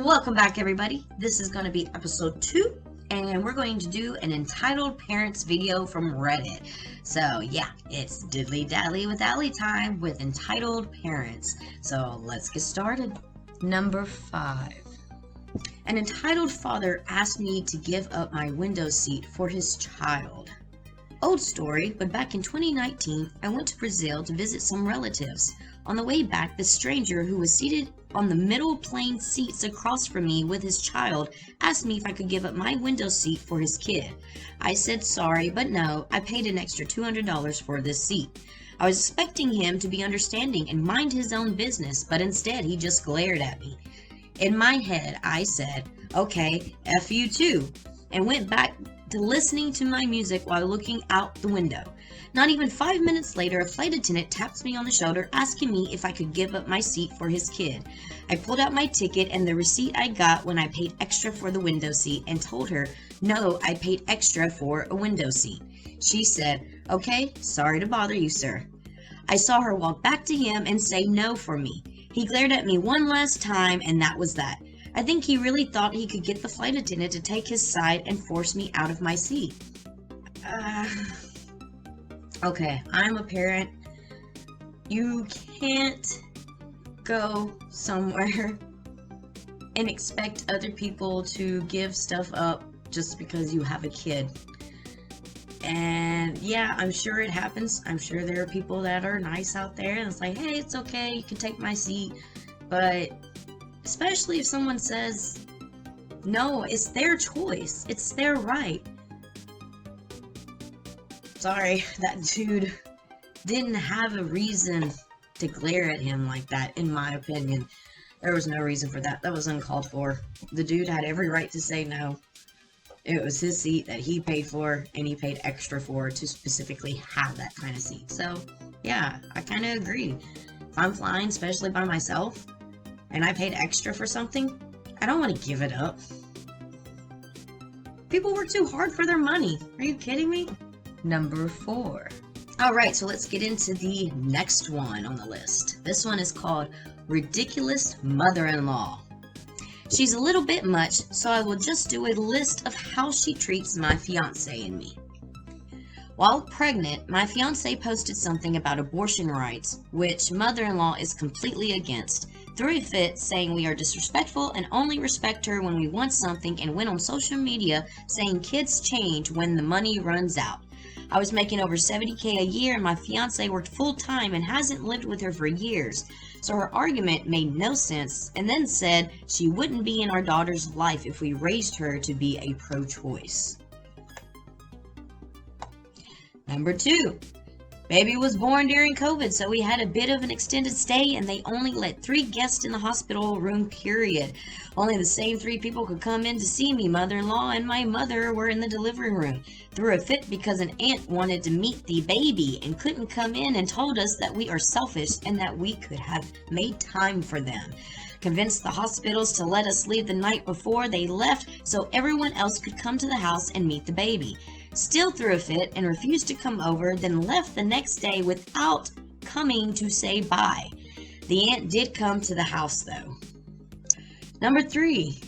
Welcome back, everybody. This is going to be episode 2, and we're going to do an entitled parents video from Reddit. So yeah, it's diddly daddly with Allie time with entitled parents. So let's get started. Number 5. An entitled father asked me to give up my window seat for his child. Old story, but back in 2019, I went to Brazil to visit some relatives. On the way back, the stranger who was seated on the middle plane seats across from me with his child asked me if I could give up my window seat for his kid. I said sorry, but no, I paid an extra $200 for this seat. I was expecting him to be understanding and mind his own business, but instead he just glared at me. In my head, I said, okay, F you too, and went back to listening to my music while looking out the window. Not even 5 minutes later, a flight attendant taps me on the shoulder asking me if I could give up my seat for his kid. I pulled out my ticket and the receipt I got when I paid extra for the window seat and told her, no, I paid extra for a window seat. She said, okay, sorry to bother you, sir. I saw her walk back to him and say no for me. He glared at me one last time and that was that. I think he really thought he could get the flight attendant to take his side and force me out of my seat. Okay, I'm a parent. You can't go somewhere and expect other people to give stuff up just because you have a kid. And yeah, I'm sure it happens. I'm sure there are people that are nice out there and it's like, hey, it's okay, you can take my seat. But especially if someone says, no, it's their choice. It's their right. Sorry, that dude didn't have a reason to glare at him like that, in my opinion. There was no reason for that. That was uncalled for. The dude had every right to say no. It was his seat that he paid for, and he paid extra for to specifically have that kind of seat. So, yeah, I kind of agree. If I'm flying, especially by myself, and I paid extra for something, I don't want to give it up. People work too hard for their money. Are you kidding me? Number 4. Alright, so let's get into the next one on the list. This one is called Ridiculous Mother-in-Law. She's a little bit much, so I will just do a list of how she treats my fiance and me. While pregnant, my fiance posted something about abortion rights, which mother-in-law is completely against. Threw a fit saying we are disrespectful and only respect her when we want something, and went on social media saying kids change when the money runs out. I was making over $70K a year and my fiance worked full-time and hasn't lived with her for years. So her argument made no sense, and then said she wouldn't be in our daughter's life if we raised her to be a pro-choice. Number 2. Baby was born during COVID, so we had a bit of an extended stay, and they only let 3 guests in the hospital room, period. Only the same 3 people could come in to see me. Mother-in-law and my mother were in the delivery room. Threw a fit because an aunt wanted to meet the baby and couldn't come in, and told us that we are selfish and that we could have made time for them. Convinced the hospitals to let us leave the night before they left so everyone else could come to the house and meet the baby. Still threw a fit and refused to come over, then left the next day without coming to say bye. The aunt did come to the house though. Number 3.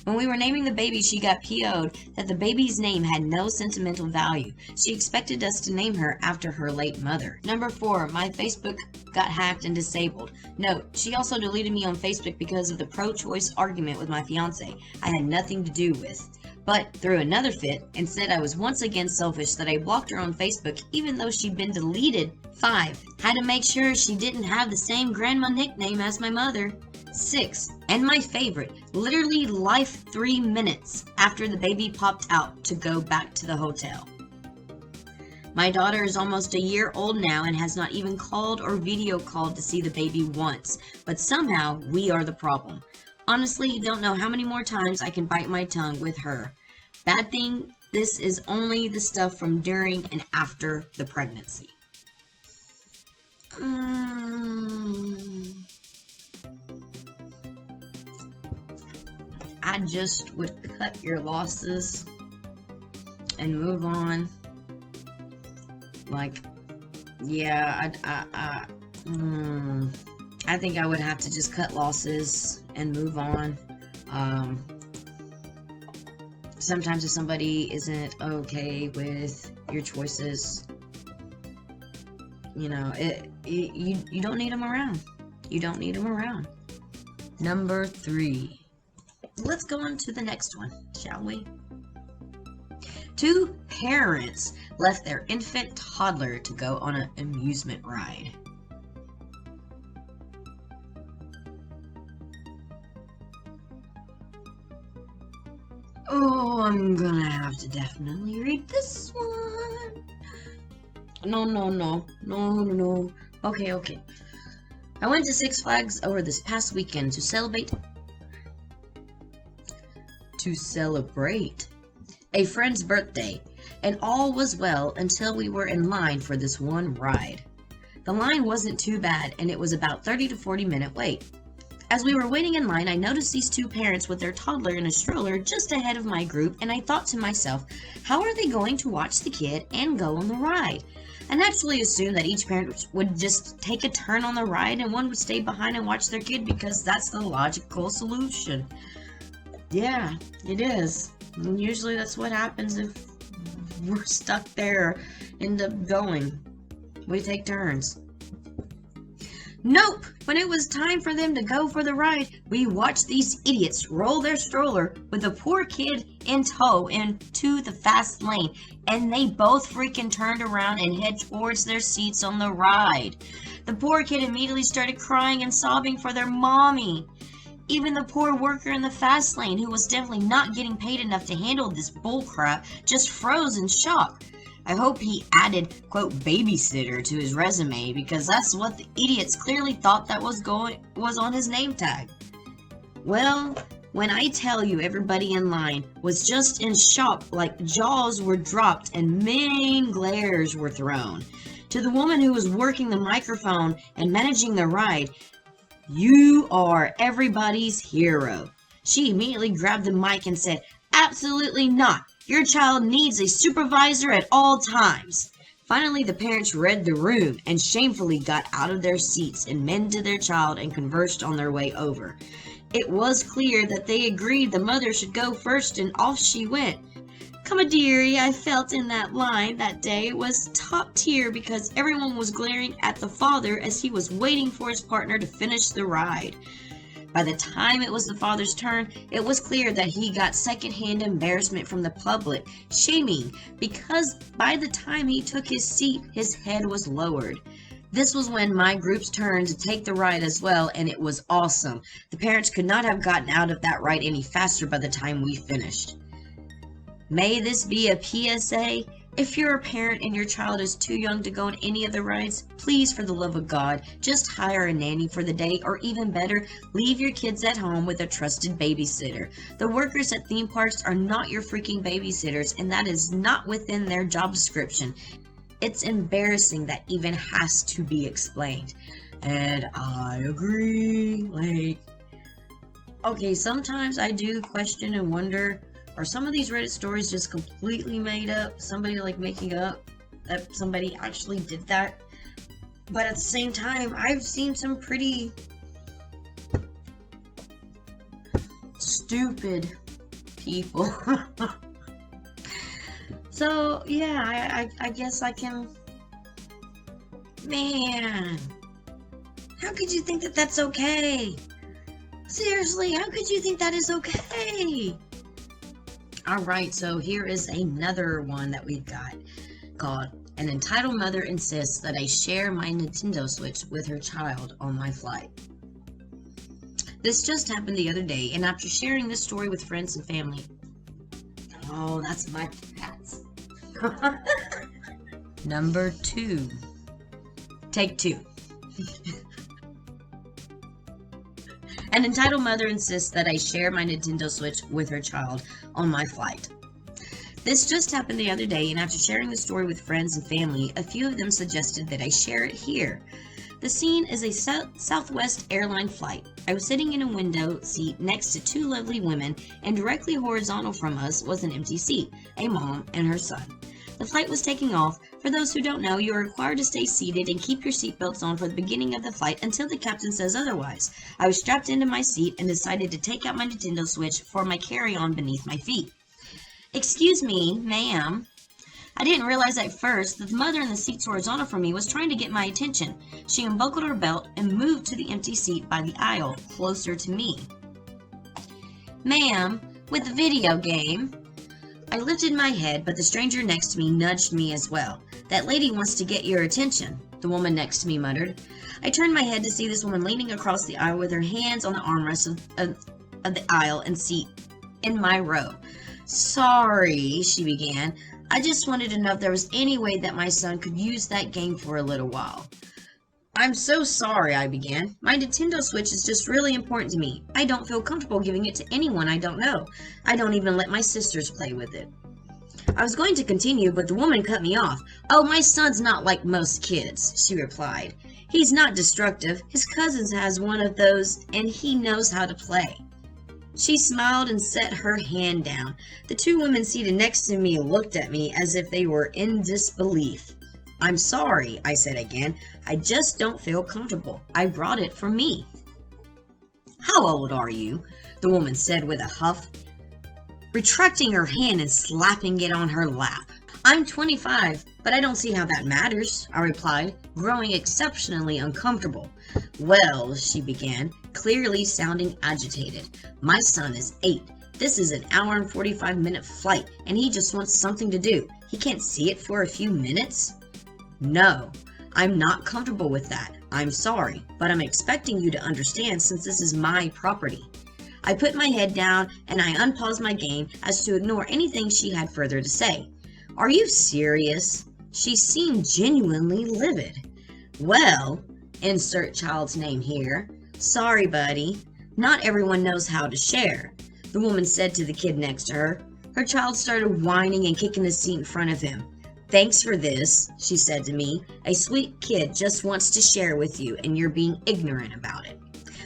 When we were naming the baby, she got PO'd that the baby's name had no sentimental value. She expected us to name her after her late mother. Number 4. My Facebook got hacked and disabled. Note, she also deleted me on Facebook because of the pro-choice argument with my fiance I had nothing to do with. But threw another fit and said I was once again selfish that I blocked her on Facebook even though she'd been deleted. 5. Had to make sure she didn't have the same grandma nickname as my mother. 6. And my favorite, literally life 3 minutes after the baby popped out to go back to the hotel. My daughter is almost a year old now and has not even called or video called to see the baby once, but somehow we are the problem. Honestly, don't know how many more times I can bite my tongue with her. Bad thing, this is only the stuff from during and after the pregnancy. I just would cut your losses and move on. Like, yeah, I think I would have to just cut losses and move on. Sometimes if somebody isn't okay with your choices, you don't need them around. You don't need them around. Number 3. Let's go on to the next one, shall we? 2 parents left their infant toddler to go on an amusement ride. Oh, I'm gonna have to definitely read this one. No. Okay. I went to Six Flags over this past weekend to celebrate a friend's birthday, and all was well until we were in line for this one ride. The line wasn't too bad, and it was about 30 to 40 minute wait. As we were waiting in line, I noticed these 2 parents with their toddler in a stroller just ahead of my group, and I thought to myself, how are they going to watch the kid and go on the ride? I naturally assumed that each parent would just take a turn on the ride and one would stay behind and watch their kid because that's the logical solution. Yeah, it is. And usually that's what happens if we're stuck there, end up going. We take turns. Nope! When it was time for them to go for the ride, we watched these idiots roll their stroller with the poor kid in tow into the fast lane, and they both freaking turned around and head towards their seats on the ride. The poor kid immediately started crying and sobbing for their mommy. Even the poor worker in the fast lane, who was definitely not getting paid enough to handle this bullcrap, just froze in shock. I hope he added, quote, babysitter to his resume, because that's what the idiots clearly thought that was on his name tag. Well, when I tell you everybody in line was just in shock, like jaws were dropped and main glares were thrown. To the woman who was working the microphone and managing the ride, you are everybody's hero. She immediately grabbed the mic and said, absolutely not. Your child needs a supervisor at all times. Finally, the parents read the room and shamefully got out of their seats and mended their child and conversed on their way over. It was clear that they agreed the mother should go first, and off she went. Camaraderie I felt in that line that day was top tier because everyone was glaring at the father as he was waiting for his partner to finish the ride. By the time it was the father's turn, it was clear that he got secondhand embarrassment from the public, shaming, because by the time he took his seat, his head was lowered. This was when my group's turn to take the ride as well, and it was awesome. The parents could not have gotten out of that ride any faster by the time we finished. May this be a PSA? If you're a parent and your child is too young to go on any of the rides, please, for the love of God, just hire a nanny for the day, or even better, leave your kids at home with a trusted babysitter. The workers at theme parks are not your freaking babysitters, and that is not within their job description. It's embarrassing that even has to be explained. And I agree. Okay, sometimes I do question and wonder, are some of these Reddit stories just completely made up? Somebody making up that somebody actually did that? But at the same time, I've seen some pretty stupid people. So, yeah, I guess I can... Man, how could you think that that's okay? Seriously, how could you think that is okay? Alright, so here is another one that we've got called An Entitled Mother Insists That I Share My Nintendo Switch with Her Child on My Flight. This just happened the other day, and after sharing this story with friends and family... Oh, that's my cats. Number 2. Take 2. An entitled mother insists that I share my Nintendo Switch with her child on my flight. This just happened the other day, and after sharing the story with friends and family, a few of them suggested that I share it here. The scene is a Southwest airline flight. I was sitting in a window seat next to 2 lovely women, and directly horizontal from us was an empty seat, a mom and her son. The flight was taking off. For those who don't know, you are required to stay seated and keep your seatbelts on for the beginning of the flight until the captain says otherwise. I was strapped into my seat and decided to take out my Nintendo Switch for my carry-on beneath my feet. "Excuse me, ma'am." I didn't realize at first that the mother in the seats horizontal from me was trying to get my attention. She unbuckled her belt and moved to the empty seat by the aisle, closer to me. "Ma'am, with the video game." I lifted my head, but the stranger next to me nudged me as well. "That lady wants to get your attention," the woman next to me muttered. I turned my head to see this woman leaning across the aisle with her hands on the armrest of the aisle and seat in my row. "Sorry," she began. "I just wanted to know if there was any way that my son could use that game for a little while." "I'm so sorry," I began. "My Nintendo Switch is just really important to me. I don't feel comfortable giving it to anyone I don't know. I don't even let my sisters play with it." I was going to continue, but the woman cut me off. "Oh, my son's not like most kids," she replied. "He's not destructive. His cousin has one of those, and he knows how to play." She smiled and set her hand down. The two women seated next to me looked at me as if they were in disbelief. "I'm sorry," I said again. "I just don't feel comfortable. I brought it for me." "How old are you?" the woman said with a huff, retracting her hand and slapping it on her lap. "I'm 25, but I don't see how that matters," I replied, growing exceptionally uncomfortable. "Well," she began, clearly sounding agitated, "my son is 8. This is an hour and 45-minute flight, and he just wants something to do. He can't see it for a few minutes?" "No, I'm not comfortable with that. I'm sorry, but I'm expecting you to understand since this is my property." I put my head down and I unpaused my game as to ignore anything she had further to say. "Are you serious?" She seemed genuinely livid. "Well, insert child's name here. Sorry, buddy. Not everyone knows how to share," the woman said to the kid next to her. Her child started whining and kicking the seat in front of him. "Thanks for this," she said to me. "A sweet kid just wants to share with you, and you're being ignorant about it."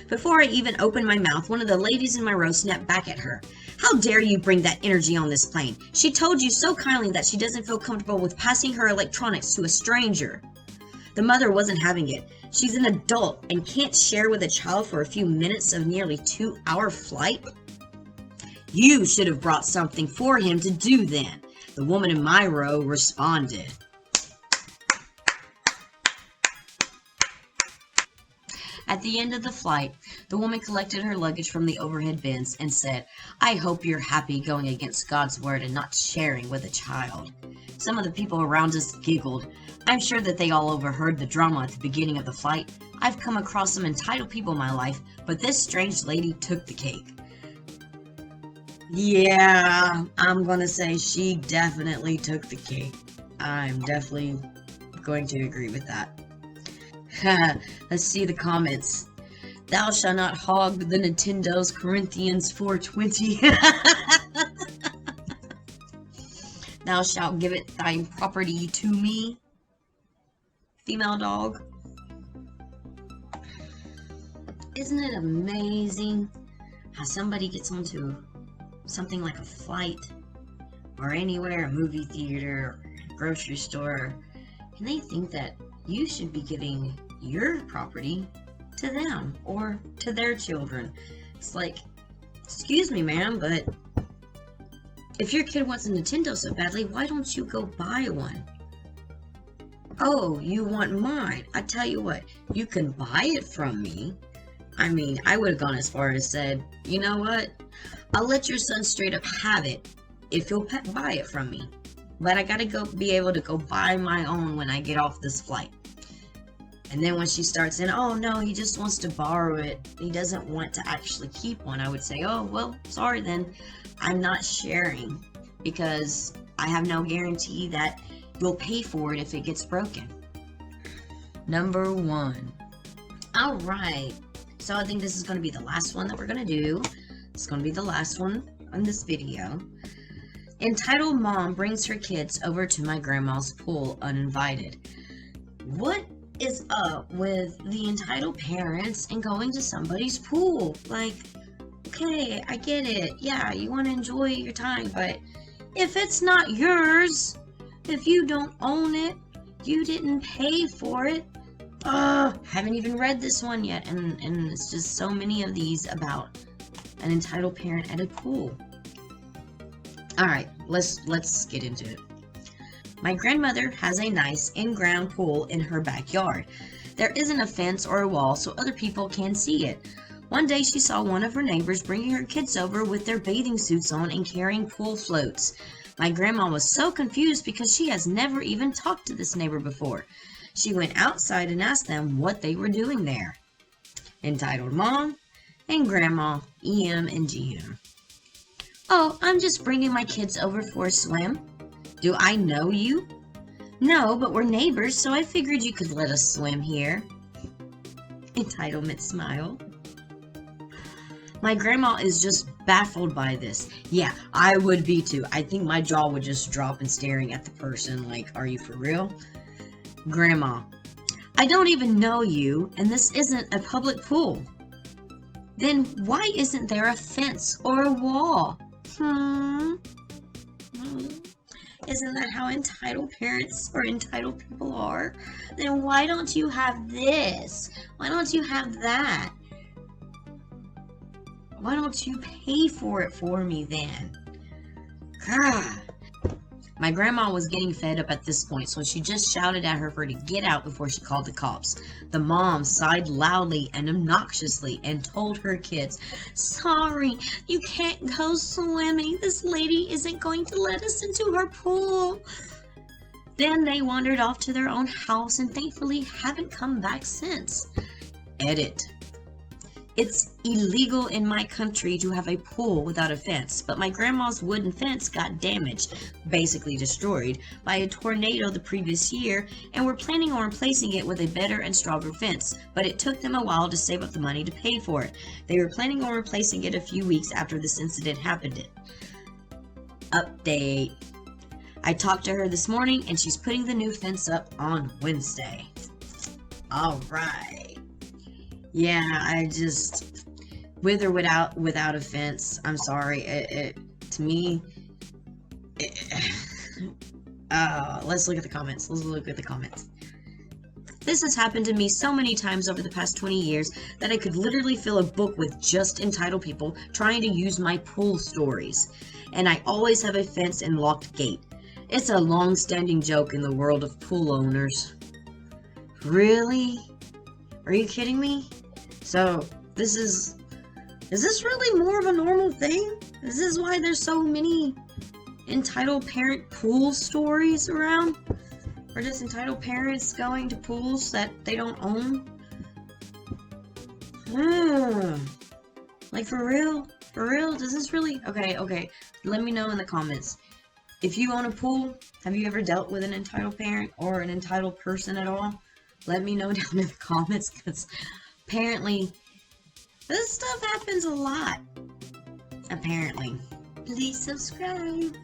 Before I even opened my mouth, one of the ladies in my row snapped back at her. "How dare you bring that energy on this plane? She told you so kindly that she doesn't feel comfortable with passing her electronics to a stranger." The mother wasn't having it. She's an adult and can't share with a child for a few minutes of nearly 2-hour flight. "You should have brought something for him to do then," the woman in my row responded. At the end of the flight, the woman collected her luggage from the overhead bins and said, "I hope you're happy going against God's word and not sharing with a child." Some of the people around us giggled. I'm sure that they all overheard the drama at the beginning of the flight. I've come across some entitled people in my life, but this strange lady took the cake. Yeah, I'm gonna say she definitely took the cake. I'm definitely going to agree with that. Let's see the comments. "Thou shalt not hog the Nintendo's Corinthians 4:20. "Thou shalt give it thy property to me." Female dog. Isn't it amazing how somebody gets onto something like a flight or anywhere, a movie theater, or grocery store, and they think that you should be giving your property to them or to their children? It's like, excuse me, ma'am, but if your kid wants a Nintendo so badly, why don't you go buy one? "Oh, you want mine? I tell you what, you can buy it from me." I mean, I would have gone as far as said, "You know what? I'll let your son straight up have it if he'll buy it from me. But I gotta be able to go buy my own when I get off this flight." And then when she starts saying, "Oh no, he just wants to borrow it. He doesn't want to actually keep one," I would say, "Oh, well, sorry then. I'm not sharing because I have no guarantee that you'll pay for it if it gets broken." Number 1. All right. So I think this is going to be the last one that we're going to do. It's going to be the last one on this video. Entitled mom brings her kids over to my grandma's pool uninvited. What is up with the entitled parents and going to somebody's pool? Like, okay, I get it. Yeah, you want to enjoy your time, but if it's not yours, If you don't own it, you didn't pay for it. Haven't even read this one yet, and it's just so many of these about an entitled parent at a pool. All right, let's get into it. My grandmother has a nice in-ground pool in her backyard. There isn't a fence or a wall so other people can see it. One day she saw one of her neighbors bringing her kids over with their bathing suits on and carrying pool floats. My grandma was so confused because she has never even talked to this neighbor before. She went outside and asked them what they were doing there. Entitled Mom and Grandma, EM and GM. Oh, I'm just bringing my kids over for a swim. Do I know you? No, but we're neighbors, so I figured you could let us swim here. Entitlement smile. My grandma is just baffled by this. Yeah, I would be too. I think my jaw would just drop and staring at the person like, are you for real? Grandma, I don't even know you, and this isn't a public pool. Then why isn't there a fence or a wall? Isn't that how entitled parents or entitled people are? Then why don't you have this? Why don't you have that? Why don't you pay for it for me then? God. My grandma was getting fed up at this point, so she just shouted at her for her to get out before she called the cops. The mom sighed loudly and obnoxiously and told her kids, "Sorry, you can't go swimming. This lady isn't going to let us into her pool." Then they wandered off to their own house and thankfully haven't come back since. Edit. It's illegal in my country to have a pool without a fence, but my grandma's wooden fence got damaged, basically destroyed, by a tornado the previous year, and we're planning on replacing it with a better and stronger fence, but it took them a while to save up the money to pay for it. They were planning on replacing it a few weeks after this incident happened. Update. I talked to her this morning, and she's putting the new fence up on Wednesday. All right. Yeah, I just, with or without a fence, I'm sorry, to me, let's look at the comments, This has happened to me so many times over the past 20 years that I could literally fill a book with just entitled people trying to use my pool stories. And I always have a fence and locked gate. It's a long-standing joke in the world of pool owners. Really? Are you kidding me? So, is this really more of a normal thing? Is this why there's so many entitled parent pool stories around? Or just entitled parents going to pools that they don't own? Like for real? For real? Does this really? Okay. Let me know in the comments. If you own a pool, have you ever dealt with an entitled parent or an entitled person at all? Let me know down in the comments, because apparently this stuff happens a lot. Apparently. Please subscribe.